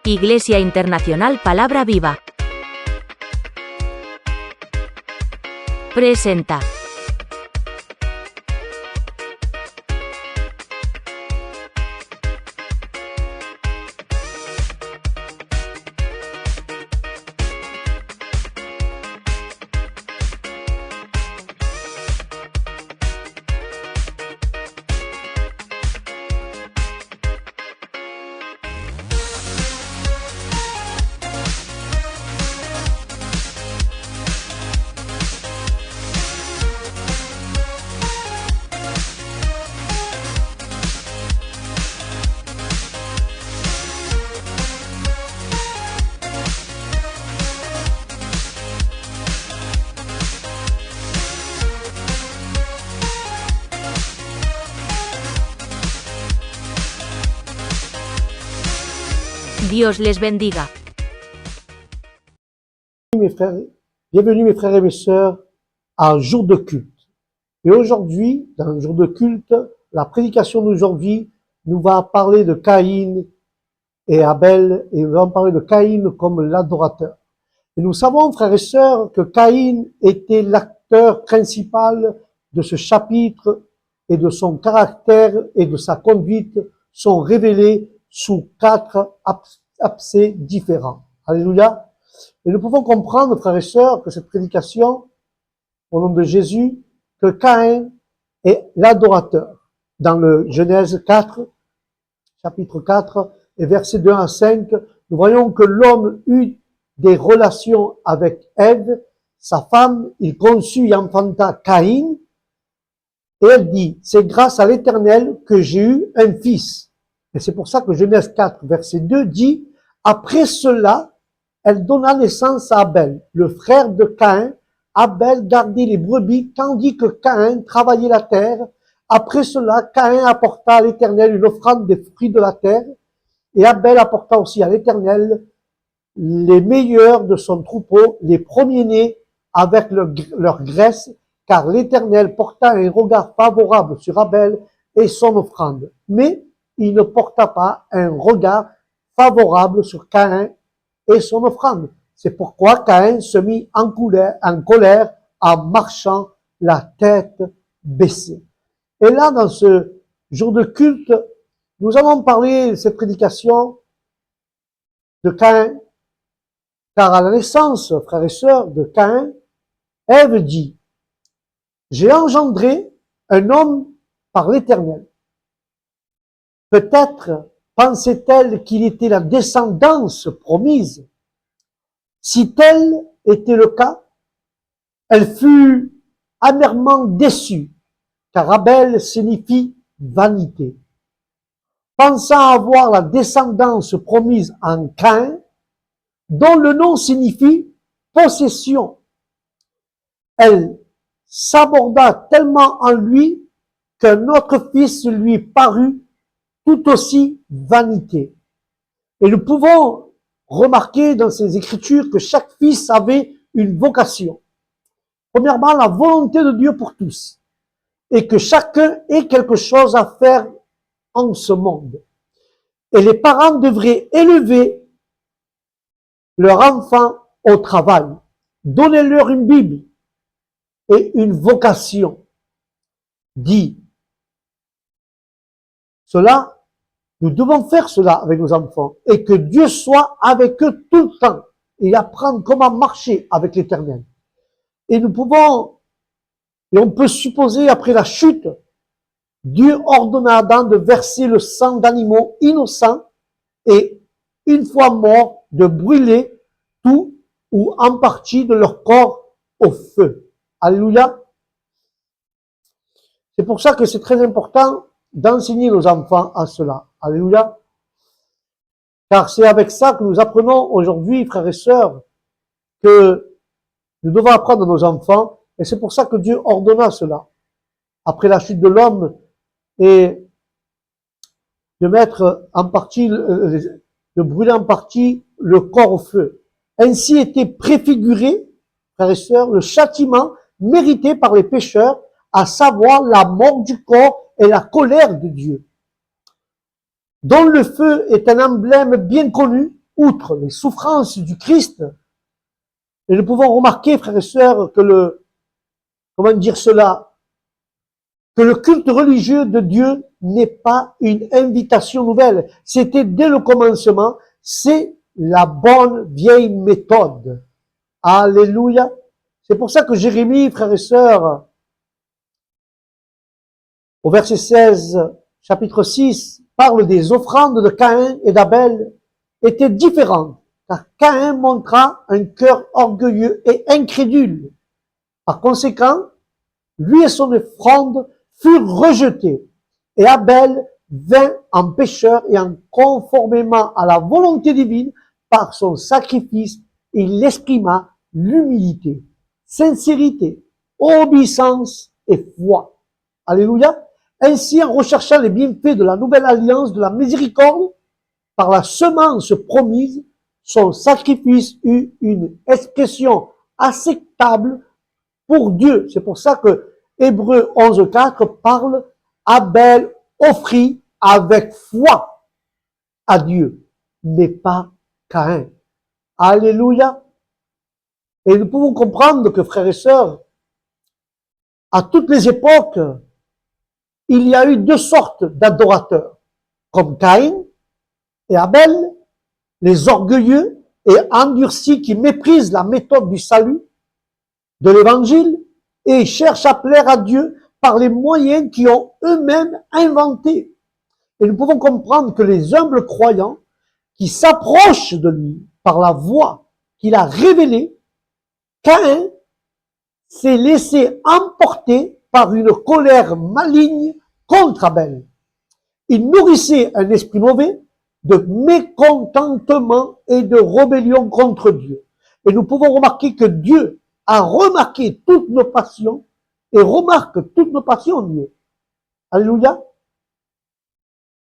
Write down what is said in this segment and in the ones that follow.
Iglesia Internacional Palabra Viva presenta. Dios les bendiga. Bienvenue mes frères et mes sœurs à un jour de culte. Et aujourd'hui, dans un jour de culte, la prédication d'aujourd'hui nous va parler de Caïn et Abel, et nous allons parler de Caïn comme l'adorateur. Et nous savons, frères et sœurs, que Caïn était l'acteur principal de ce chapitre, et de son caractère et de sa conduite sont révélés sous 4 abcès différents. Alléluia. Et nous pouvons comprendre, frères et sœurs, que cette prédication, au nom de Jésus, que Caïn est l'adorateur. Dans le Genèse 4, chapitre 4, et versets 2 à 5, nous voyons que l'homme eut des relations avec Ève, sa femme, il conçut et enfanta Caïn, et elle dit, c'est grâce à l'Éternel que j'ai eu un fils. Et c'est pour ça que Genèse 4, verset 2 dit, après cela, elle donna naissance à Abel, le frère de Caïn. Abel gardait les brebis, tandis que Caïn travaillait la terre. Après cela, Caïn apporta à l'Éternel une offrande des fruits de la terre, et Abel apporta aussi à l'Éternel les meilleurs de son troupeau, les premiers-nés avec leur graisse, car l'Éternel porta un regard favorable sur Abel et son offrande. Mais il ne porta pas un regard favorable sur Caïn et son offrande. C'est pourquoi Caïn se mit en colère en marchant la tête baissée. Et là, dans ce jour de culte, nous allons parler, cette prédication, de Caïn, car à la naissance, frères et sœurs, de Caïn, Ève dit, j'ai engendré un homme par l'Éternel. Peut-être pensait-elle qu'il était la descendance promise. Si tel était le cas, elle fut amèrement déçue, car Abel signifie vanité. Pensant avoir la descendance promise en Caïn, dont le nom signifie possession, elle s'aborda tellement en lui qu'un autre fils lui parut tout aussi vanité. Et nous pouvons remarquer dans ces écritures que chaque fils avait une vocation. Premièrement, la volonté de Dieu pour tous. Et que chacun ait quelque chose à faire en ce monde. Et les parents devraient élever leur enfant au travail. Donnez-leur une Bible et une vocation. Dit cela, nous devons faire cela avec nos enfants et que Dieu soit avec eux tout le temps et apprendre comment marcher avec l'Éternel. Et nous pouvons, et on peut supposer après la chute, Dieu ordonna à Adam de verser le sang d'animaux innocents et, une fois morts, de brûler tout ou en partie de leur corps au feu. Alléluia. C'est pour ça que c'est très important d'enseigner nos enfants à cela. Alléluia. Car c'est avec ça que nous apprenons aujourd'hui, frères et sœurs, que nous devons apprendre à nos enfants, et c'est pour ça que Dieu ordonna cela. Après la chute de l'homme, et de mettre en partie, de brûler en partie le corps au feu. Ainsi était préfiguré, frères et sœurs, le châtiment mérité par les pécheurs, à savoir la mort du corps et la colère de Dieu, dont le feu est un emblème bien connu outre les souffrances du Christ, et nous pouvons remarquer, frères et sœurs, que comment dire cela, que le culte religieux de Dieu n'est pas une invitation nouvelle. C'était dès le commencement, c'est la bonne vieille méthode. Alléluia. C'est pour ça que Jérémie, frères et sœurs, au verset 16, chapitre 6, parle des offrandes de Caïn et d'Abel étaient différentes, car Caïn montra un cœur orgueilleux et incrédule. Par conséquent, lui et son offrande furent rejetés, et Abel vint en pécheur et en conformément à la volonté divine par son sacrifice, il exprima l'humilité, sincérité, obéissance et foi. Alléluia. Ainsi, en recherchant les bienfaits de la nouvelle alliance de la miséricorde, par la semence promise, son sacrifice eut une expression acceptable pour Dieu. C'est pour ça que Hébreux 11.4 parle Abel offrit avec foi à Dieu, mais pas Caïn. Alléluia. Et nous pouvons comprendre que, frères et sœurs, à toutes les époques, il y a eu deux sortes d'adorateurs, comme Caïn et Abel, les orgueilleux et endurcis qui méprisent la méthode du salut, de l'évangile, et cherchent à plaire à Dieu par les moyens qu'ils ont eux-mêmes inventés. Et nous pouvons comprendre que les humbles croyants qui s'approchent de lui par la voie qu'il a révélée, Caïn s'est laissé emporter par une colère maligne contre Abel. Il nourrissait un esprit mauvais de mécontentement et de rébellion contre Dieu. Et nous pouvons remarquer que Dieu a remarqué toutes nos passions et remarque toutes nos passions, Dieu. Alléluia.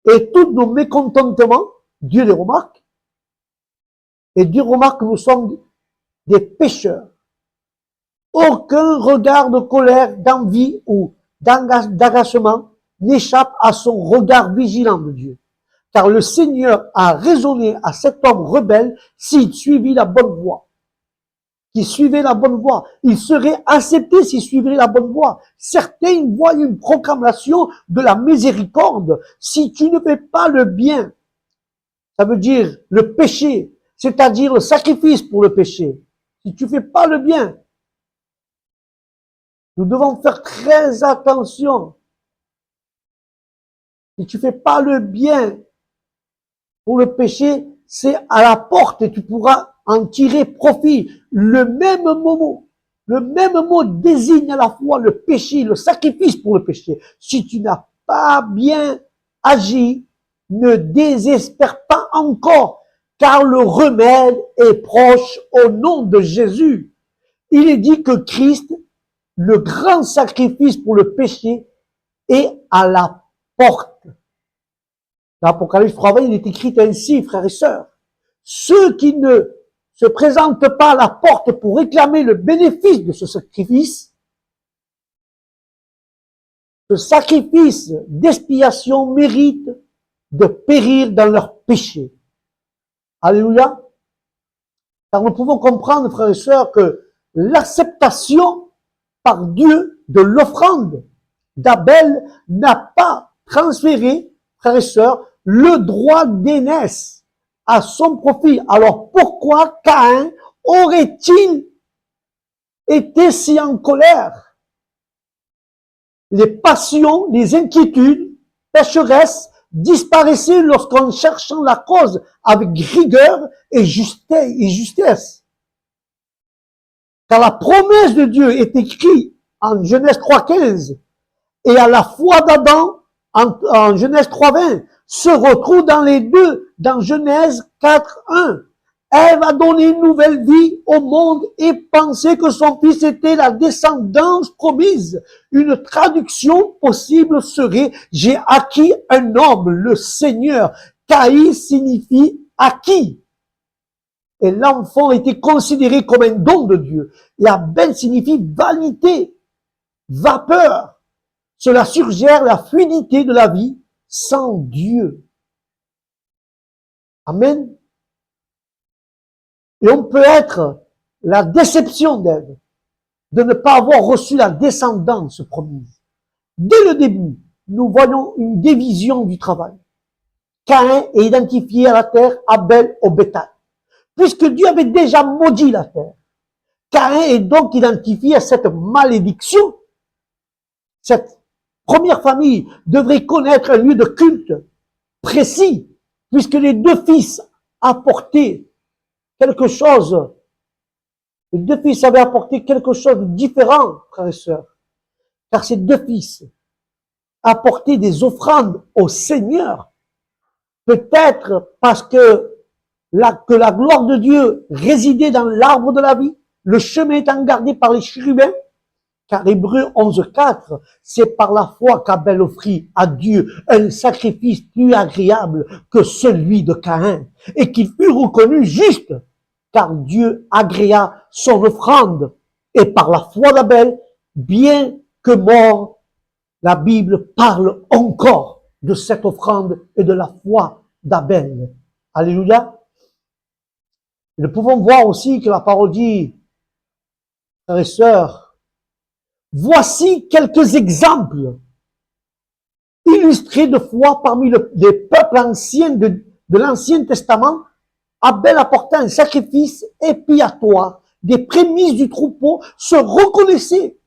Et tous nos mécontentements, Dieu les remarque. Et Dieu remarque que nous sommes des pécheurs. Aucun regard de colère, d'envie ou d'agacement n'échappe à son regard vigilant de Dieu. Car le Seigneur a raisonné à cet homme rebelle s'il suivit la bonne voie. Qui suivait la bonne voie. Il serait accepté s'il suivait la bonne voie. Certains voient une proclamation de la miséricorde. Si tu ne fais pas le bien, ça veut dire le péché, c'est-à-dire le sacrifice pour le péché. Si tu ne fais pas le bien, nous devons faire très attention. Si tu ne fais pas le bien pour le péché, c'est à la porte et tu pourras en tirer profit. Le même mot désigne à la fois le péché, le sacrifice pour le péché. Si tu n'as pas bien agi, ne désespère pas encore, car le remède est proche au nom de Jésus. Il est dit que Christ, le grand sacrifice pour le péché, est à la porte. Dans Apocalypse 3, il est écrit ainsi, frères et sœurs. Ceux qui ne se présentent pas à la porte pour réclamer le bénéfice de ce sacrifice d'expiation mérite de périr dans leur péché. Alléluia. Car nous pouvons comprendre, frères et sœurs, que l'acceptation par Dieu de l'offrande d'Abel n'a pas transféré, frères et sœurs, le droit d'aînesse à son profit. Alors pourquoi Caïn aurait-il été si en colère? Les passions, les inquiétudes pécheresses disparaissaient lorsqu'en cherchant la cause avec rigueur et justesse. Car la promesse de Dieu est écrite en Genèse 3.15 et à la foi d'Adam en Genèse 3.20 se retrouve dans les deux, dans Genèse 4.1. Ève a donné une nouvelle vie au monde et pensait que son fils était la descendance promise. Une traduction possible serait « J'ai acquis un homme, le Seigneur ». Caïn signifie « acquis ». Et l'enfant était considéré comme un don de Dieu. Et Abel signifie « vanité », « vapeur ». Cela suggère la fluidité de la vie sans Dieu. Amen. Et on peut être la déception d'Ève, de ne pas avoir reçu la descendance promise. Dès le début, nous voyons une division du travail. Caïn est identifié à la terre, Abel au bétail. Puisque Dieu avait déjà maudit la terre, Caïn est donc identifié à cette malédiction. Cette première famille devrait connaître un lieu de culte précis, puisque les deux fils apportaient quelque chose. Les deux fils avaient apporté quelque chose de différent, frères et sœurs. Car ces deux fils apportaient des offrandes au Seigneur. Peut-être parce que la gloire de Dieu résidait dans l'arbre de la vie, le chemin étant gardé par les chérubins, car Hébreux 11.4, c'est par la foi qu'Abel offrit à Dieu un sacrifice plus agréable que celui de Caïn, et qu'il fut reconnu juste, car Dieu agréa son offrande. Et par la foi d'Abel, bien que mort, la Bible parle encore de cette offrande et de la foi d'Abel. Alléluia. Nous pouvons voir aussi que la parole dit, frères et sœurs, voici quelques exemples illustrés de foi parmi les peuples anciens de l'Ancien Testament. Abel apporta un sacrifice expiatoire, des prémices du troupeau, se reconnaissait.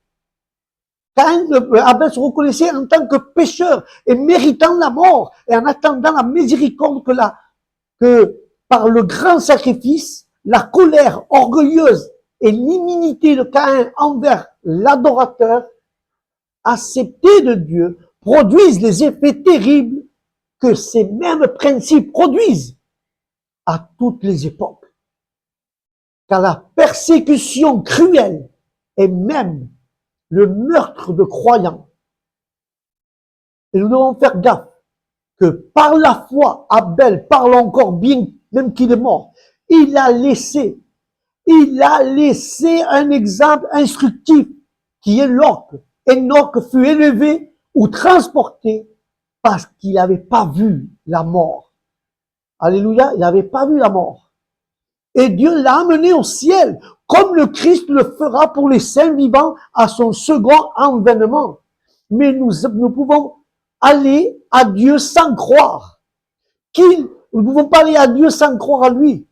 Abel se reconnaissait en tant que pécheur et méritant la mort et en attendant la miséricorde que par le grand sacrifice, la colère orgueilleuse et l'immunité de Caïn envers l'adorateur accepté de Dieu produisent les effets terribles que ces mêmes principes produisent à toutes les époques. Car la persécution cruelle et même le meurtre de croyants. Et nous devons faire gaffe que par la foi, Abel parle encore bien, même qu'il est mort. Il a laissé un exemple instructif qui est Enoch. Enoch fut élevé ou transporté parce qu'il n'avait pas vu la mort. Alléluia, il n'avait pas vu la mort. Et Dieu l'a amené au ciel, comme le Christ le fera pour les saints vivants à son second avènement. Mais nous pouvons aller à Dieu sans croire. Nous ne pouvons pas aller à Dieu sans croire à lui.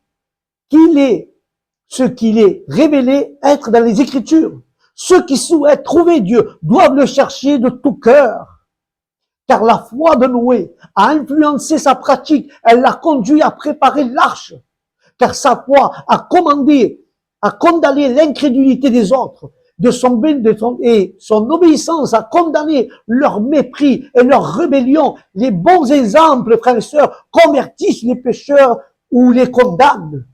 Qu'il est ce qu'il est révélé être dans les Écritures. Ceux qui souhaitent trouver Dieu doivent le chercher de tout cœur. Car la foi de Noé a influencé sa pratique. Elle l'a conduit à préparer l'arche. Car sa foi a condamné l'incrédulité des autres, et son obéissance a condamné leur mépris et leur rébellion. Les bons exemples, frères et sœurs, convertissent les pécheurs ou les condamnent.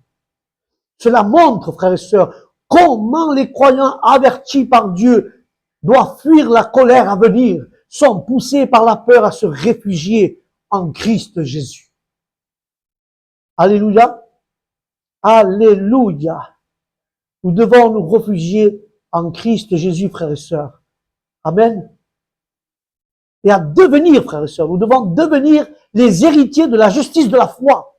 Cela montre, frères et sœurs, comment les croyants avertis par Dieu doivent fuir la colère à venir, sont poussés par la peur à se réfugier en Christ Jésus. Alléluia. Alléluia. Nous devons nous réfugier en Christ Jésus, frères et sœurs. Amen. Et à devenir, frères et sœurs, nous devons devenir les héritiers de la justice de la foi.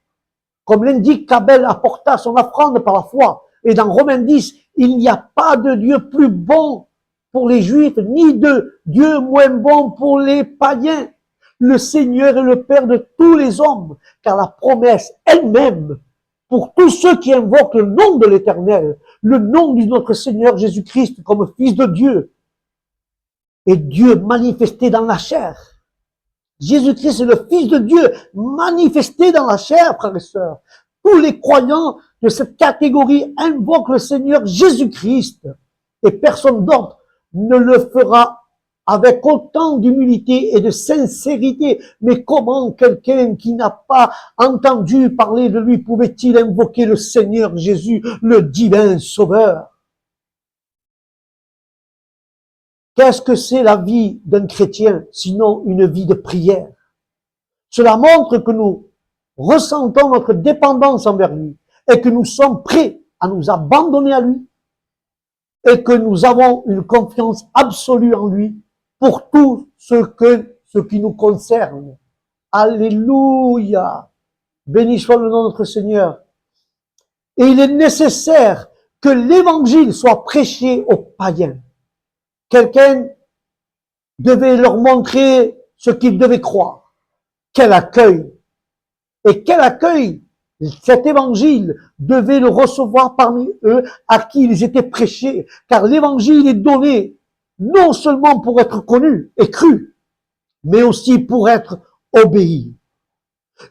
Comme l'indique qu'Abel apporta son offrande par la foi. Et dans Romains 10, il n'y a pas de Dieu plus bon pour les Juifs, ni de Dieu moins bon pour les païens. Le Seigneur est le Père de tous les hommes, car la promesse elle-même, pour tous ceux qui invoquent le nom de l'Éternel, le nom de notre Seigneur Jésus-Christ comme Fils de Dieu, est Dieu manifesté dans la chair. Jésus-Christ est le Fils de Dieu manifesté dans la chair, frères et sœurs. Tous les croyants de cette catégorie invoquent le Seigneur Jésus-Christ et personne d'autre ne le fera avec autant d'humilité et de sincérité. Mais comment quelqu'un qui n'a pas entendu parler de lui pouvait-il invoquer le Seigneur Jésus, le divin Sauveur? Qu'est-ce que c'est la vie d'un chrétien, sinon une vie de prière? Cela montre que nous ressentons notre dépendance envers lui et que nous sommes prêts à nous abandonner à lui et que nous avons une confiance absolue en lui pour tout ce qui nous concerne. Alléluia! Béni soit le nom de notre Seigneur. Et il est nécessaire que l'évangile soit prêché aux païens. Quelqu'un devait leur montrer ce qu'ils devaient croire. Quel accueil! Et quel accueil! Cet évangile devait le recevoir parmi eux à qui ils étaient prêchés, car l'évangile est donné non seulement pour être connu et cru, mais aussi pour être obéi.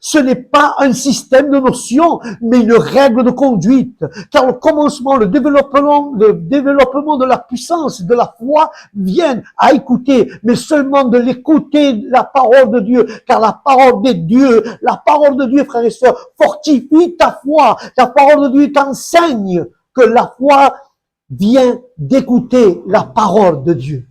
Ce n'est pas un système de notions, mais une règle de conduite. Car le commencement, le développement de la puissance, de la foi, viennent à écouter, mais seulement de l'écouter, la parole de Dieu. Car la parole de Dieu, frères et sœurs, fortifie ta foi. La parole de Dieu t'enseigne que la foi vient d'écouter la parole de Dieu.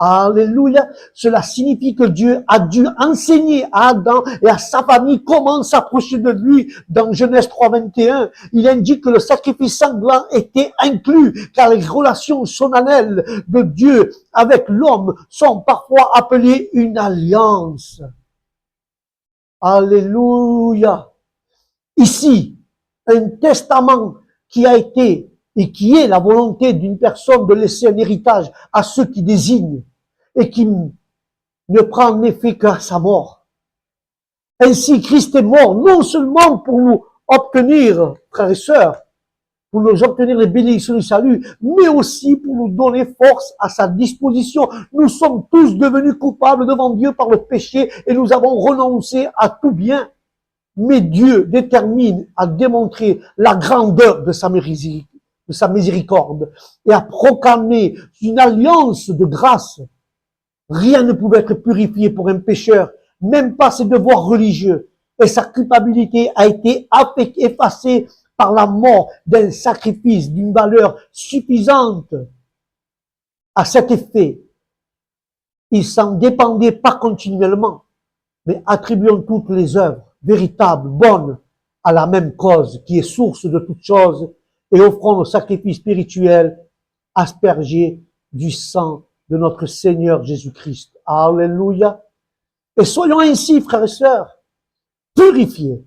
Alléluia. Cela signifie que Dieu a dû enseigner à Adam et à sa famille comment s'approcher de lui. Dans Genèse 3:21, il indique que le sacrifice sanglant était inclus, car les relations solennelles de Dieu avec l'homme sont parfois appelées une alliance. Alléluia. Ici, un testament qui a été et qui est la volonté d'une personne de laisser un héritage à ceux qui désignent et qui ne prend en effet qu'à sa mort. Ainsi, Christ est mort non seulement pour nous obtenir, frères et sœurs, pour nous obtenir les bénédictions du salut, mais aussi pour nous donner force à sa disposition. Nous sommes tous devenus coupables devant Dieu par le péché et nous avons renoncé à tout bien. Mais Dieu détermine à démontrer la grandeur de sa miséricorde et à proclamer une alliance de grâce. Rien ne pouvait être purifié pour un pécheur, même pas ses devoirs religieux. Et sa culpabilité a été effacée par la mort d'un sacrifice d'une valeur suffisante. À cet effet, il s'en dépendait pas continuellement, mais attribuant toutes les œuvres véritables, bonnes, à la même cause qui est source de toutes choses et offrant le sacrifice spirituel aspergé du sang de notre Seigneur Jésus-Christ. Alléluia. Et soyons ainsi, frères et sœurs, purifiés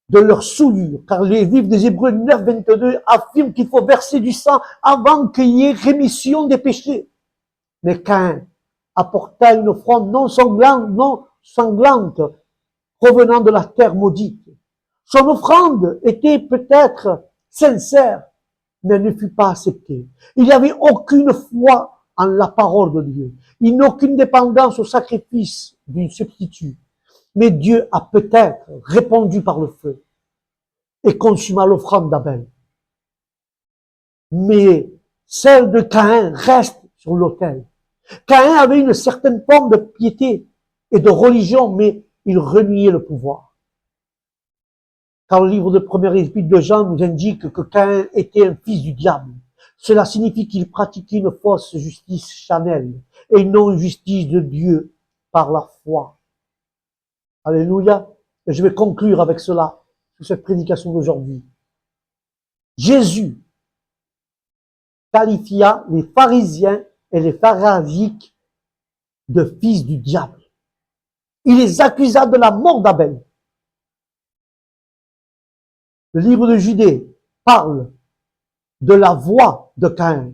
de leur souillure, car les livres des Hébreux 9:22 affirment qu'il faut verser du sang avant qu'il y ait rémission des péchés. Mais Caïn apporta une offrande non sanglante, provenant de la terre maudite. Son offrande était peut-être sincère, mais elle ne fut pas acceptée. Il n'y avait aucune foi en la parole de Dieu. Il n'y a aucune dépendance au sacrifice d'un substitut. Mais Dieu a peut-être répondu par le feu et consuma l'offrande d'Abel. Mais celle de Caïn reste sur l'autel. Caïn avait une certaine forme de piété et de religion, mais il reniait le pouvoir. Car le livre de première épître de Jean nous indique que Caïn était un fils du diable. Cela signifie qu'il pratiquait une fausse justice charnelle et non une justice de Dieu par la foi. Alléluia. Et je vais conclure avec cela, sur cette prédication d'aujourd'hui. Jésus qualifia les pharisiens et les pharasiques de fils du diable. Il les accusa de la mort d'Abel. Le livre de Judée parle de la voie de Caïn,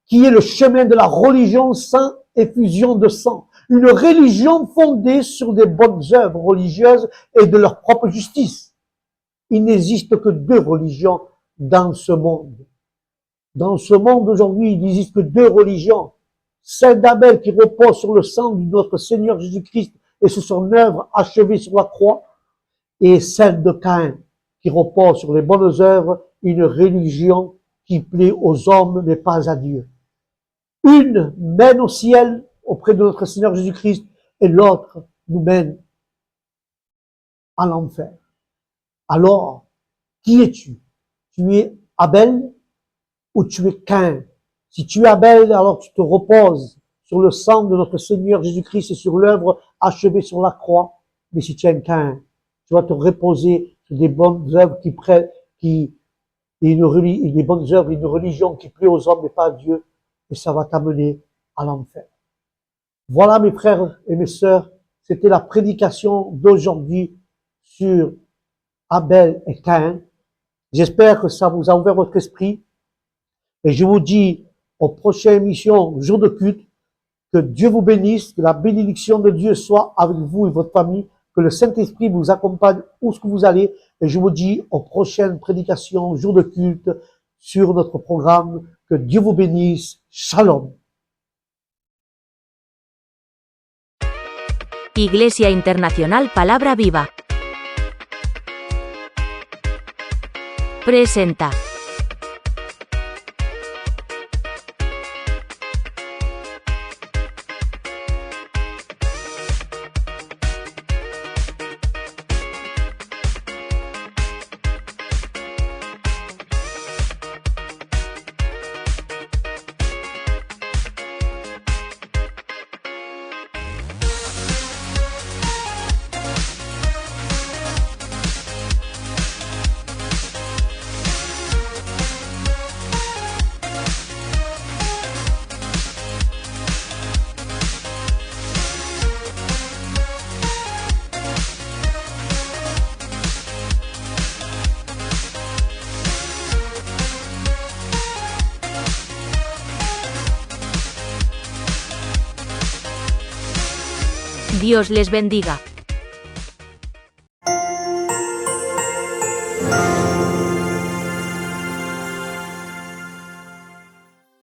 qui est le chemin de la religion sans effusion de sang. Une religion fondée sur des bonnes œuvres religieuses et de leur propre justice. Il n'existe que deux religions dans ce monde. Dans ce monde aujourd'hui, il n'existe que deux religions. Celle d'Abel qui repose sur le sang de notre Seigneur Jésus-Christ et sur son œuvre achevée sur la croix, et celle de Caïn qui repose sur les bonnes œuvres, une religion qui plaît aux hommes mais pas à Dieu. Une mène au ciel auprès de notre Seigneur Jésus-Christ et l'autre nous mène à l'enfer. Alors, qui es-tu? Tu es Abel ou tu es Caïn? Si tu es Abel, alors tu te reposes sur le sang de notre Seigneur Jésus-Christ et sur l'œuvre achevée sur la croix. Mais si tu es un Caïn, tu vas te reposer sur des bonnes œuvres des bonnes œuvres, une religion qui plaît aux hommes mais pas à Dieu, et ça va t'amener à l'enfer. Voilà mes frères et mes sœurs, c'était la prédication d'aujourd'hui sur Abel et Caïn. J'espère que ça vous a ouvert votre esprit. Et je vous dis aux prochaines émissions, jour de culte, que Dieu vous bénisse, que la bénédiction de Dieu soit avec vous et votre famille, que le Saint-Esprit vous accompagne où ce que vous allez. Et je vous dis aux prochaines prédications, jour de culte, sur notre programme. Que Dieu vous bénisse. Shalom. Iglesia Internacional Palabra Viva. Presenta. Dios les bendiga.